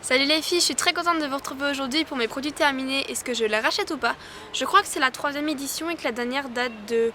Salut les filles, je suis très contente de vous retrouver aujourd'hui pour mes produits terminés. Est-ce que je les rachète ou pas? Je crois que c'est la 3e édition et que la dernière date de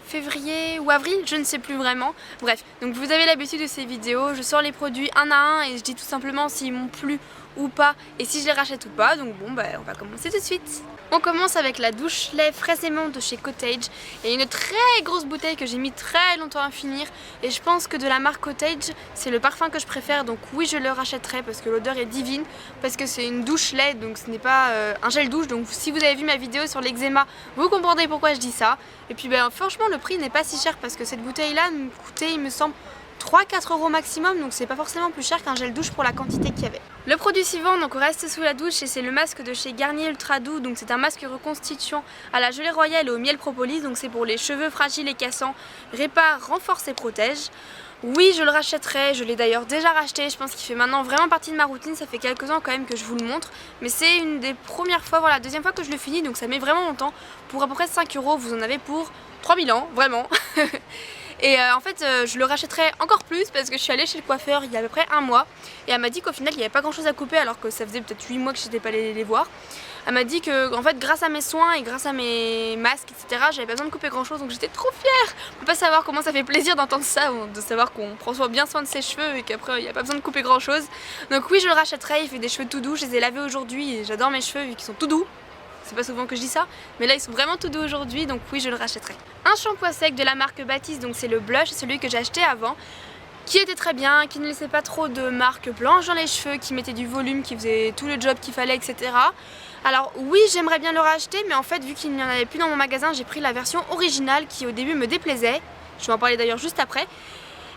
février ou avril, je ne sais plus vraiment. Bref, donc vous avez l'habitude de ces vidéos, je sors les produits un à un et je dis tout simplement s'ils m'ont plu ou pas et si je les rachète ou pas. Donc bon, on va commencer tout de suite. On commence avec la douche lait fraise et menthe de chez Cottage et une très grosse bouteille que j'ai mis très longtemps à finir et je pense que de la marque Cottage c'est le parfum que je préfère, donc oui je le rachèterai parce que l'odeur est divine, parce que c'est une douche lait donc ce n'est pas un gel douche, donc si vous avez vu ma vidéo sur l'eczéma vous comprendrez pourquoi je dis ça. Et puis franchement le prix n'est pas si cher parce que cette bouteille là me coûtait il me semble 3-4 € maximum, donc c'est pas forcément plus cher qu'un gel douche pour la quantité qu'il y avait. Le produit suivant, donc on reste sous la douche et c'est le masque de chez Garnier Ultra Doux, donc c'est un masque reconstituant à la gelée royale et au miel propolis, donc c'est pour les cheveux fragiles et cassants, répare, renforce et protège. Oui, je le rachèterai, je l'ai d'ailleurs déjà racheté, je pense qu'il fait maintenant vraiment partie de ma routine, ça fait quelques ans quand même que je vous le montre, mais c'est une des premières fois, voilà, deuxième fois que je le finis, donc ça met vraiment longtemps. Pour à peu près 5 €, vous en avez pour 3000 ans, vraiment. Et en fait je le rachèterai encore plus parce que je suis allée chez le coiffeur il y a à peu près un mois et elle m'a dit qu'au final il n'y avait pas grand chose à couper alors que ça faisait peut-être 8 mois que j'étais pas allée les voir. Elle m'a dit que en fait grâce à mes soins et grâce à mes masques etc j'avais pas besoin de couper grand chose, donc j'étais trop fière. On peut pas savoir comment ça fait plaisir d'entendre ça, de savoir qu'on prend bien soin de ses cheveux et qu'après il n'y a pas besoin de couper grand chose. Donc oui je le rachèterai, il fait des cheveux tout doux, je les ai lavés aujourd'hui et j'adore mes cheveux vu qu'ils sont tout doux. C'est pas souvent que je dis ça, mais là ils sont vraiment tout doux aujourd'hui, donc oui je le rachèterai. Un shampoing sec de la marque Baptiste, donc c'est le blush, celui que j'ai acheté avant, qui était très bien, qui ne laissait pas trop de marques blanches dans les cheveux, qui mettait du volume, qui faisait tout le job qu'il fallait, etc. Alors oui j'aimerais bien le racheter, mais en fait vu qu'il n'y en avait plus dans mon magasin, j'ai pris la version originale qui au début me déplaisait, je vais en parler d'ailleurs juste après.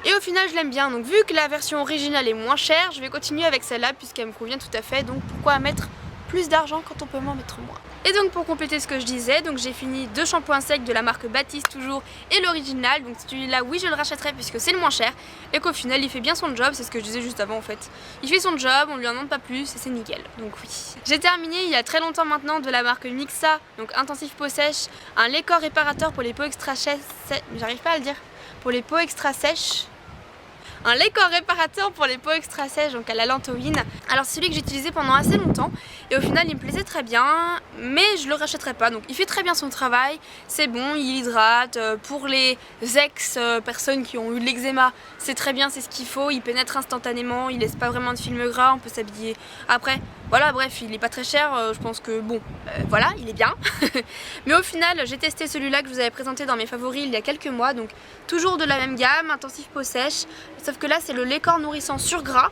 Et au final je l'aime bien, donc vu que la version originale est moins chère, je vais continuer avec celle-là puisqu'elle me convient tout à fait, donc pourquoi mettre plus d'argent quand on peut m'en mettre moins. Et donc pour compléter ce que je disais, donc j'ai fini 2 shampoings secs de la marque Baptiste toujours et l'original, donc celui-là oui je le rachèterai puisque c'est le moins cher et qu'au final il fait bien son job, c'est ce que je disais juste avant en fait. Il fait son job, on lui en demande pas plus et c'est nickel, donc oui. J'ai terminé il y a très longtemps maintenant de la marque Mixa, donc intensif peau sèche, un lait corps réparateur pour les peaux extra sèches, j'arrive pas à le dire, pour les peaux extra sèches. Un lait corps réparateur pour les peaux extra sèches, donc à la lantoïne. Alors c'est celui que j'ai utilisé pendant assez longtemps et au final il me plaisait très bien, mais je le rachèterai pas. Donc il fait très bien son travail, c'est bon, il hydrate. Pour les personnes qui ont eu de l'eczéma, c'est très bien, c'est ce qu'il faut, il pénètre instantanément, il laisse pas vraiment de film gras, on peut s'habiller après. Voilà, bref, il est pas très cher, je pense que bon, voilà, il est bien. Mais au final, j'ai testé celui-là que je vous avais présenté dans mes favoris il y a quelques mois, donc toujours de la même gamme, intensif peau sèche, sauf que là c'est le lait corps nourrissant sur gras.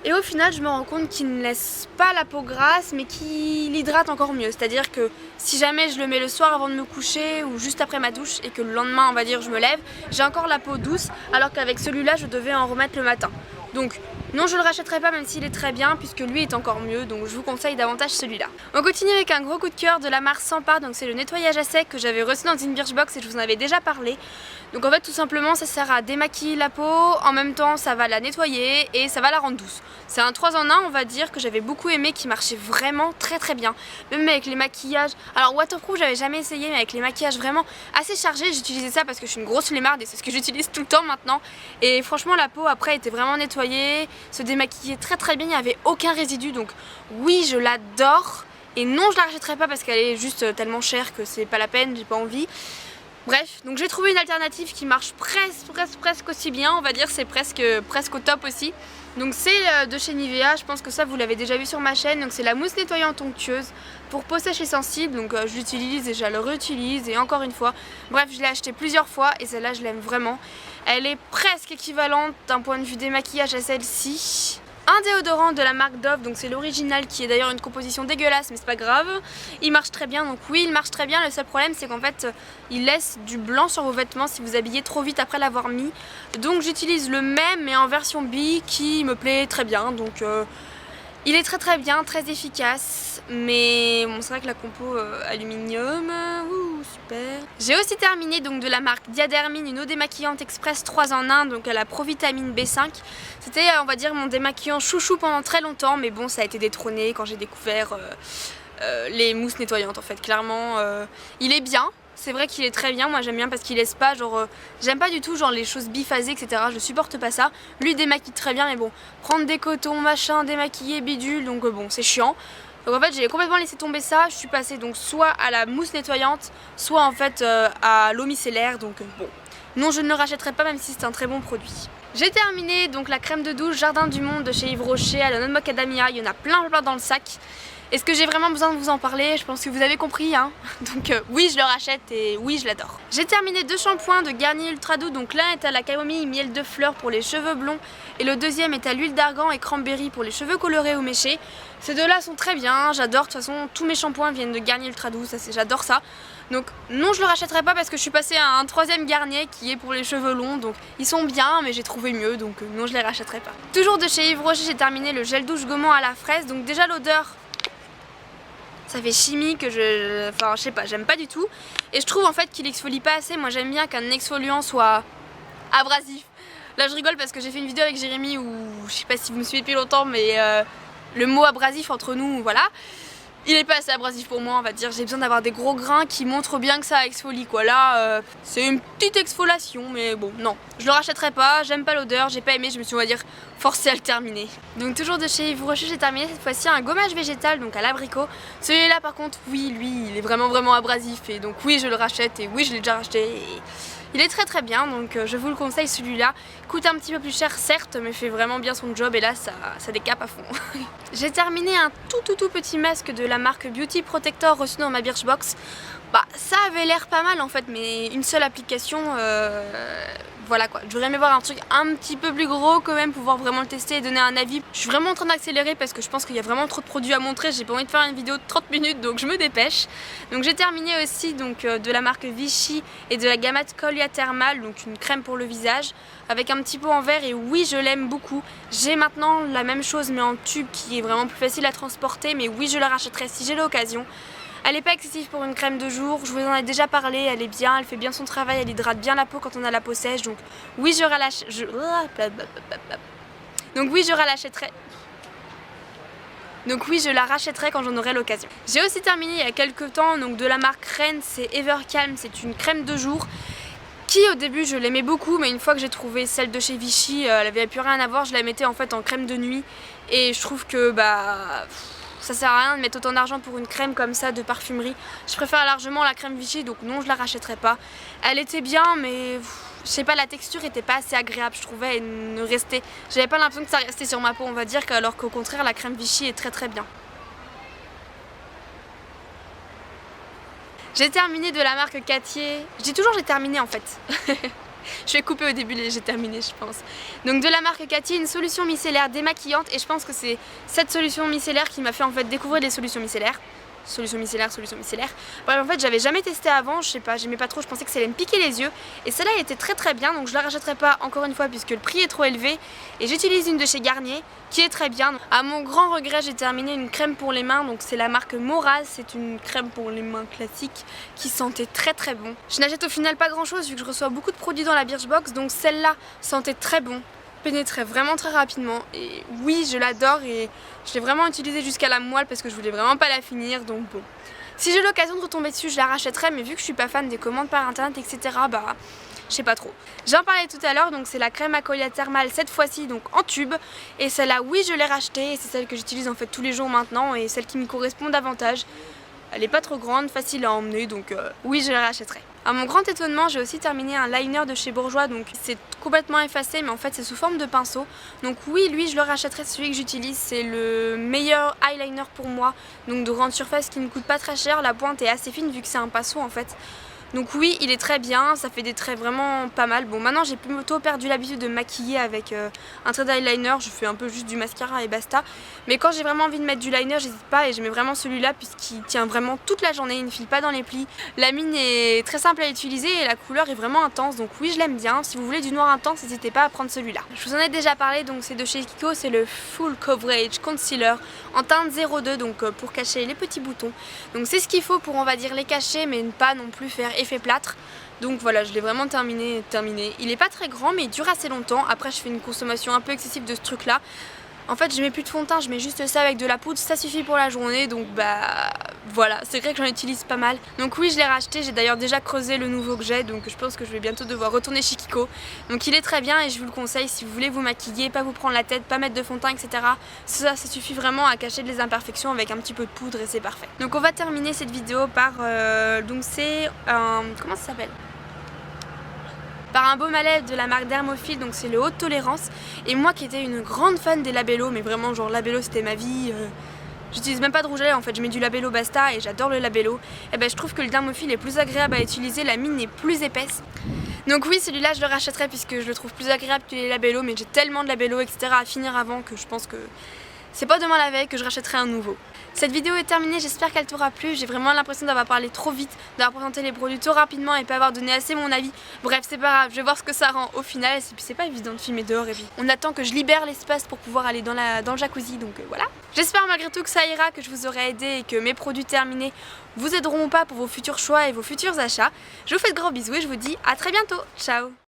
Et au final, je me rends compte qu'il ne laisse pas la peau grasse, mais qu'il hydrate encore mieux. C'est-à-dire que si jamais je le mets le soir avant de me coucher ou juste après ma douche et que le lendemain, on va dire, je me lève, j'ai encore la peau douce, alors qu'avec celui-là, je devais en remettre le matin. Donc non, je le rachèterai pas même s'il est très bien puisque lui est encore mieux, donc je vous conseille davantage celui-là. On continue avec un gros coup de cœur de la marque Sampar, donc c'est le nettoyage à sec que j'avais reçu dans une Birchbox et je vous en avais déjà parlé. Donc en fait tout simplement ça sert à démaquiller la peau, en même temps ça va la nettoyer et ça va la rendre douce. C'est un 3 en 1 on va dire que j'avais beaucoup aimé, qui marchait vraiment très bien. Même avec les maquillages, alors waterproof j'avais jamais essayé, mais avec les maquillages vraiment assez chargés, j'utilisais ça parce que je suis une grosse flemmarde et c'est ce que j'utilise tout le temps maintenant. Et franchement la peau après était vraiment nettoyée, se démaquillait très bien, il n'y avait aucun résidu, donc oui je l'adore. Et non je la rachèterai pas parce qu'elle est juste tellement chère que c'est pas la peine, j'ai pas envie. Bref, donc j'ai trouvé une alternative qui marche presque aussi bien, on va dire, c'est presque au top aussi. Donc c'est de chez Nivea, je pense que ça vous l'avez déjà vu sur ma chaîne, donc c'est la mousse nettoyante onctueuse pour peau sèche et sensible, donc je l'utilise et je la réutilise et encore une fois. Bref, je l'ai acheté plusieurs fois et celle-là je l'aime vraiment. Elle est presque équivalente d'un point de vue démaquillage à celle-ci. Un déodorant de la marque Dove, donc c'est l'original qui est d'ailleurs une composition dégueulasse mais c'est pas grave. Il marche très bien, donc oui il marche très bien, le seul problème c'est qu'en fait il laisse du blanc sur vos vêtements si vous habillez trop vite après l'avoir mis. Donc j'utilise le même mais en version B qui me plaît très bien, donc il est très bien, très efficace, mais bon c'est vrai que la compo aluminium, super. J'ai aussi terminé donc de la marque Diadermine une eau démaquillante express 3 en 1, donc à la provitamine B5. C'était on va dire mon démaquillant chouchou pendant très longtemps, mais bon ça a été détrôné quand j'ai découvert les mousses nettoyantes en fait. Clairement il est bien, c'est vrai qu'il est très bien, moi j'aime bien parce qu'il laisse pas genre j'aime pas du tout genre les choses biphasées etc, je supporte pas ça. Lui il démaquille très bien mais bon, prendre des cotons machin, démaquiller, bidule, donc bon c'est chiant. Donc en fait j'ai complètement laissé tomber ça, je suis passée donc soit à la mousse nettoyante, soit en fait à l'eau micellaire, donc bon. Non, je ne le rachèterai pas même si c'est un très bon produit. J'ai terminé donc la crème de douche Jardin du Monde de chez Yves Rocher à la noix de macadamia, il y en a plein dans le sac. Est-ce que j'ai vraiment besoin de vous en parler? Je pense que vous avez compris hein. Donc oui je le rachète et oui je l'adore. J'ai terminé 2 shampoings de Garnier Ultra Doux, donc l'un est à la camomille miel de fleurs pour les cheveux blonds et le deuxième est à l'huile d'argan et cranberry pour les cheveux colorés ou méchés. Ces deux-là sont très bien, j'adore, de toute façon tous mes shampoings viennent de Garnier Ultra Doux, j'adore ça. Donc non je le rachèterai pas parce que je suis passée à un troisième Garnier qui est pour les cheveux longs, donc ils sont bien mais j'ai trouvé mieux, donc non je les rachèterai pas. Toujours de chez Yves Rocher j'ai terminé le gel douche gommant à la fraise, donc déjà l'odeur ça fait chimique, enfin je sais pas, j'aime pas du tout. Et je trouve en fait qu'il exfolie pas assez, moi j'aime bien qu'un exfoliant soit abrasif. Là je rigole parce que j'ai fait une vidéo avec Jérémy où, je sais pas si vous me suivez depuis longtemps, mais le mot abrasif entre nous, voilà. Il est pas assez abrasif pour moi, on va dire, j'ai besoin d'avoir des gros grains qui montrent bien que ça exfolie quoi. Là c'est une petite exfoliation mais bon non, je le rachèterai pas, j'aime pas l'odeur, j'ai pas aimé, je me suis on va dire forcée à le terminer. Donc toujours de chez Yves Rocher j'ai terminé cette fois-ci un gommage végétal donc à l'abricot. Celui-là par contre oui lui il est vraiment abrasif et donc oui je le rachète et oui je l'ai déjà racheté et il est très bien donc je vous le conseille celui-là. Coûte un petit peu plus cher certes mais fait vraiment bien son job et là ça décape à fond. J'ai terminé un tout petit masque de la marque Beauty Protector reçu dans ma Birchbox. Bah ça avait l'air pas mal en fait mais une seule application voilà quoi, j'aurais aimé voir un truc un petit peu plus gros quand même, pouvoir vraiment le tester et donner un avis. Je suis vraiment en train d'accélérer parce que je pense qu'il y a vraiment trop de produits à montrer, j'ai pas envie de faire une vidéo de 30 minutes donc je me dépêche. Donc j'ai terminé aussi donc, de la marque Vichy et de la gamme Colia Thermal, donc une crème pour le visage avec un petit pot en verre et oui je l'aime beaucoup. J'ai maintenant la même chose mais en tube qui est vraiment plus facile à transporter mais oui je la rachèterai si j'ai l'occasion. Elle n'est pas excessive pour une crème de jour, je vous en ai déjà parlé, elle est bien, elle fait bien son travail, elle hydrate bien la peau quand on a la peau sèche, donc oui je rachèterai. Donc oui je la rachèterai quand j'en aurai l'occasion. J'ai aussi terminé il y a quelques temps donc de la marque Rennes, c'est Evercalm, c'est une crème de jour qui au début je l'aimais beaucoup mais une fois que j'ai trouvé celle de chez Vichy, elle avait plus rien à voir, je la mettais en fait en crème de nuit et je trouve que bah ça sert à rien de mettre autant d'argent pour une crème comme ça de parfumerie. Je préfère largement la crème Vichy donc non je la rachèterai pas. Elle était bien mais je sais pas, la texture était pas assez agréable je trouvais et ne restait. J'avais pas l'impression que ça restait sur ma peau on va dire, alors qu'au contraire la crème Vichy est très bien. J'ai terminé de la marque Cattier. Je dis toujours j'ai terminé en fait. Je vais couper au début les j'ai terminé je pense. Donc de la marque Cattier, une solution micellaire démaquillante et je pense que c'est cette solution micellaire qui m'a fait en fait découvrir les solutions micellaires. Solution micellaire. Bref en fait j'avais jamais testé avant, je sais pas, j'aimais pas trop, je pensais que ça allait me piquer les yeux. Et celle-là était très bien donc je la rachèterai pas encore une fois puisque le prix est trop élevé. Et j'utilise une de chez Garnier qui est très bien. À mon grand regret j'ai terminé une crème pour les mains, donc c'est la marque Moraz, c'est une crème pour les mains classique qui sentait très bon. Je n'achète au final pas grand chose vu que je reçois beaucoup de produits dans la Birchbox, donc celle-là sentait très bon. Pénétrait vraiment très rapidement et oui je l'adore et je l'ai vraiment utilisée jusqu'à la moelle parce que je voulais vraiment pas la finir donc bon. Si j'ai l'occasion de retomber dessus je la rachèterai mais vu que je suis pas fan des commandes par internet etc bah je sais pas trop. J'en parlais tout à l'heure donc c'est la crème à Colia Thermal cette fois-ci donc en tube et celle-là oui je l'ai rachetée et c'est celle que j'utilise en fait tous les jours maintenant et celle qui me correspond davantage. Elle est pas trop grande, facile à emmener donc oui je la rachèterai. À mon grand étonnement j'ai aussi terminé un liner de chez Bourjois donc c'est complètement effacé mais en fait c'est sous forme de pinceau. Donc oui lui je le rachèterai, celui que j'utilise c'est le meilleur eyeliner pour moi. Donc de grande surface qui ne coûte pas très cher, la pointe est assez fine vu que c'est un pinceau en fait. Donc oui il est très bien, ça fait des traits vraiment pas mal. Bon maintenant j'ai plutôt perdu l'habitude de maquiller avec un trait d'eyeliner, je fais un peu juste du mascara et basta. Mais quand j'ai vraiment envie de mettre du liner j'hésite pas et je mets vraiment celui-là puisqu'il tient vraiment toute la journée, il ne file pas dans les plis. La mine est très simple à utiliser et la couleur est vraiment intense donc oui je l'aime bien. Si vous voulez du noir intense n'hésitez pas à prendre celui-là. Je vous en ai déjà parlé donc c'est de chez Kiko, c'est le Full Coverage Concealer en teinte 02 donc pour cacher les petits boutons. Donc c'est ce qu'il faut pour on va dire les cacher mais ne pas non plus faire effet plâtre. Donc voilà je l'ai vraiment terminé. Il est pas très grand mais il dure assez longtemps. Après je fais une consommation un peu excessive de ce truc là. En fait je mets plus de fond de teint, je mets juste ça avec de la poudre, ça suffit pour la journée, donc bah voilà, c'est vrai que j'en utilise pas mal. Donc oui, je l'ai racheté, j'ai d'ailleurs déjà creusé le nouveau que j'ai, donc je pense que je vais bientôt devoir retourner chez Kiko. Donc il est très bien et je vous le conseille si vous voulez vous maquiller, pas vous prendre la tête, pas mettre de fond de teint, etc. Ça suffit vraiment à cacher les imperfections avec un petit peu de poudre et c'est parfait. Donc on va terminer cette vidéo par, donc c'est un, comment ça s'appelle ? Par un baume à lèvres de la marque Dermophil, donc c'est le Haute Tolérance. Et moi qui étais une grande fan des Labello, mais vraiment genre Labello c'était ma vie, j'utilise même pas de rouge à lèvres en fait, je mets du Labello basta et j'adore le Labello. Et ben je trouve que le Dermophil est plus agréable à utiliser, la mine est plus épaisse. Donc oui, celui-là je le rachèterai puisque je le trouve plus agréable que les Labello, mais j'ai tellement de Labello etc à finir avant que je pense que c'est pas demain la veille que je rachèterai un nouveau. Cette vidéo est terminée, j'espère qu'elle t'aura plu. J'ai vraiment l'impression d'avoir parlé trop vite, d'avoir présenté les produits trop rapidement et pas avoir donné assez mon avis. Bref, c'est pas grave, je vais voir ce que ça rend au final. Et puis c'est pas évident de filmer dehors et puis on attend que je libère l'espace pour pouvoir aller dans le jacuzzi, donc voilà. J'espère malgré tout que ça ira, que je vous aurai aidé et que mes produits terminés vous aideront pas pour vos futurs choix et vos futurs achats. Je vous fais de gros bisous et je vous dis à très bientôt. Ciao.